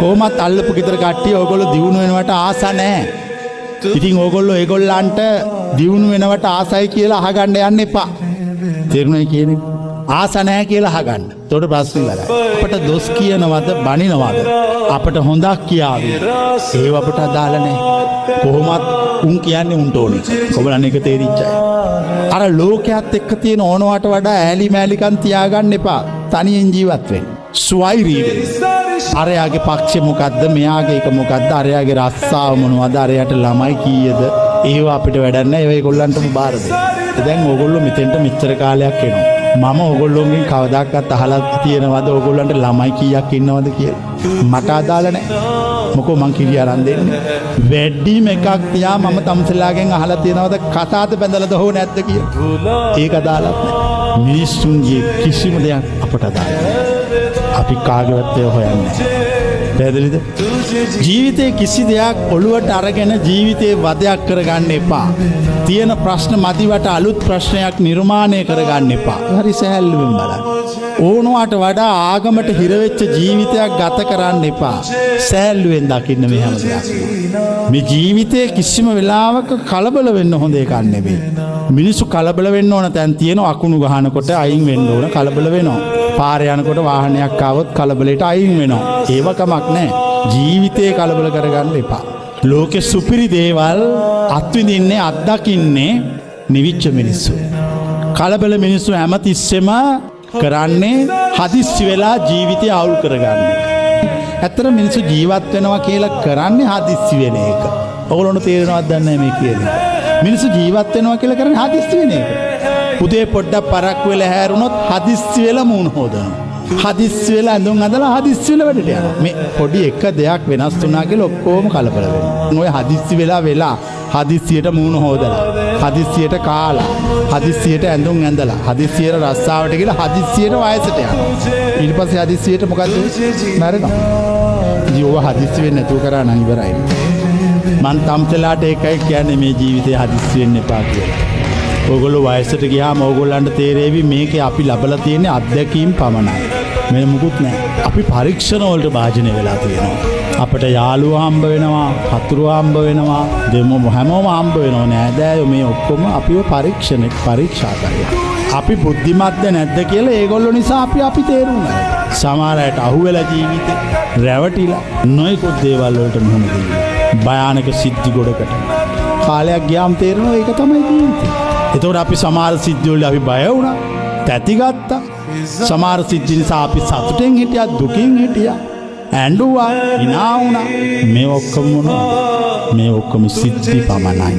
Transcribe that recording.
කොහොමත් අල්ලපු ගෙදර කට්ටිය ඕගොල්ලෝ දියුණු වෙනවට ආස නැහැ. ඉතින් ඕගොල්ලෝ ඒගොල්ලන්ට දියුණු වෙනවට ආසයි කියලා අහගන්න යන්න එපා. තේරුණායි කියන්නේ? ආස නැහැ කියලා අහගන්න. ඒතකොට ප්‍රශ්නේ ඉවරයි. අපට දොස් කියනවද බනිනවද? අපට හොඳක් කියාවි. ඒව අපට අදාළ නැහැ. කොහොමත් උන් කියන්නේ උන්ට ඕනේ. ඔබලන් එක තේරිච්චයි. අර ලෝකයේත් එක්ක තියෙන ඕනවට වඩා ඈලි මෑලිකම් තියාගන්න එපා. තනියෙන් ජීවත් වෙන්න. ස්වෛරී වෙන්න. අරයාගේ පක්ෂේ මොකද්ද? මෙයාගේ එක මොකද්ද? අරයාගේ රස්සාව මොනවද? අරයාට ළමයි කීයද? ඒව අපිට වැඩක් නැහැ. ඒව ඒගොල්ලන්ටම බාර දෙන්න. දැන් ඕගොල්ලෝ මෙතෙන්ට මෙච්චර කාලයක් එනවා. මම ඕගොල්ලෝගෙන් කවදාකවත් අහලා තියෙනවද ඕගොල්ලන්ට ළමයි කීයක් ඉන්නවද කියලා? මට අදාළ නැහැ. මොකෝ මං කිරි අරන් දෙන්නේ. වෙඩ්ඩිම එකක් තියා මම තමුසලාගෙන් අහලා තියෙනවද කතාද බැඳලාද හෝ නැද්ද කියලා? ඒක අදාළත් නැහැ. මිනිස්සුන්ගේ කිසිම දෙයක් අපට අදාළ නැහැ. අපි කාගේවත් ඒවා හොයන්නේ නැහැ. පැහැදිලිද? ජීවිතේ කිසි දෙයක් ඔළුවට අරගෙන ජීවිතේ වදයක් කරගන්න එපා. තියෙන ප්‍රශ්න මදිවට අලුත් ප්‍රශ්නයක් නිර්මාණය කරගන්න එපා. හරි සැහැල්ලුවෙන් බලන්න. ඕනවට වඩා ආගමට හිරවෙච්ච ජීවිතයක් ගත කරන්න එපා. සැහැල්ලුවෙන් දකින්න මේ හැම දෙයක්ම. මේ ජීවිතේ කිසිම වෙලාවක කලබල වෙන්න හොඳ එකක් නෙවෙයි. මිනිස්සු කලබල වෙන්න ඕන තැන් තියෙන අකුණු ගහනකොට අයින් වෙන්න ඕන කලබල වෙනවා. පාරේ යනකොට වාහනයක් ආවොත් කලබලයට අයින් වෙනවා. ඒව කමක් නැහැ. ජීවිතේ කලබල කරගන්න එපා. ලෝකේ සුපිරි දේවල් අත්විඳින්නේ අත්දකින්නේ නිවිච්ච මිනිස්සු. කලබල මිනිස්සු හැමතිස්සෙම කරන්නේ හදිස්සි වෙලා ජීවිතය අවුල් කරගන්න. ඇත්තට මිනිස්සු ජීවත් වෙනවා කියලා කරන්නේ හදිස්සි වෙන එක. ඔයගොල්ලෝ තේරෙනවද දන්නේ මේ කියන්නේ? මිනිස්සු ජීවත් වෙනවා කියලා කරන්නේ හදිස්සි වෙන එක. උදේ පොඩ්ඩක් පරක් වෙලා හැරුණොත් හදිස්සි වෙලා මූණ හොදනවා. හදිස්සි වෙලා ඇඳුම් අඳලා හදිස්සි වෙලා වැඩට යනවා. මේ පොඩි එක දෙයක් වෙනස් වුණා කියලා ඔක්කොම කලබල වෙනවා. ඔය හදිස්සි වෙලා හදිස්සියට මූණ හොදලා, හදිස්සියට කාලා, හදිස්සියට ඇඳුම් ඇඳලා, හදිස්සියට රස්සාවට ගිහලා හදිස්සියට වයසට යනවා. ඊට පස්සේ හදිස්සියට මොකද මැරෙනවා. ඉතින් ඔව හදිස්සි වෙන්නේ නැතුව කරා නම් ඉවරයි. මං තම්තලාට ඒකයි කියන්නේ මේ ජීවිතේ හදිස්සි වෙන්න එපා කියලා. ඕගොල්ලෝ වයසට ගියාම ඕගොල්ලන්ට තේරෙවි මේකේ අපි ලබලා තියෙන්නේ අත්දැකීම් පමණයි. වෙන මුකුත් නැහැ. අපි පරීක්ෂණ වලට භාජනය වෙලා තියෙනවා. අපිට යාළුවෝ හම්බ වෙනවා, හතුරුවෝ හම්බ වෙනවා, දෙමොම හැමෝම හම්බ වෙනව නෑදෑයෝ මේ ඔක්කොම අපිව පරීක්ෂා කරලා. අපි බුද්ධිමත්ද නැද්ද කියලා ඒගොල්ලෝ නිසා අපි තේරුම් ගන්නවා. සමහර අයට අහුවෙලා ජීවිතේ රැවටිලා නොයෙකුත් දේවල් වලට මුහුණ දෙනවා. භයානක සිද්ධි ගොඩකට. කාලයක් ගියාම තේරෙනවා ඒක තමයි ජීවිතේ. එතකොට අපි සමහර සිද්ධි වලට අපි බය වුණා, තැතිගත්තා. සමහර සිද්ධි නිසා අපි සතුටෙන් හිටියා, දුකින් හිටියා. ඇඬුවා, hina වුණා. මේ ඔක්කොම මොනවද? මේ ඔක්කොම සිද්ධි පමණයි.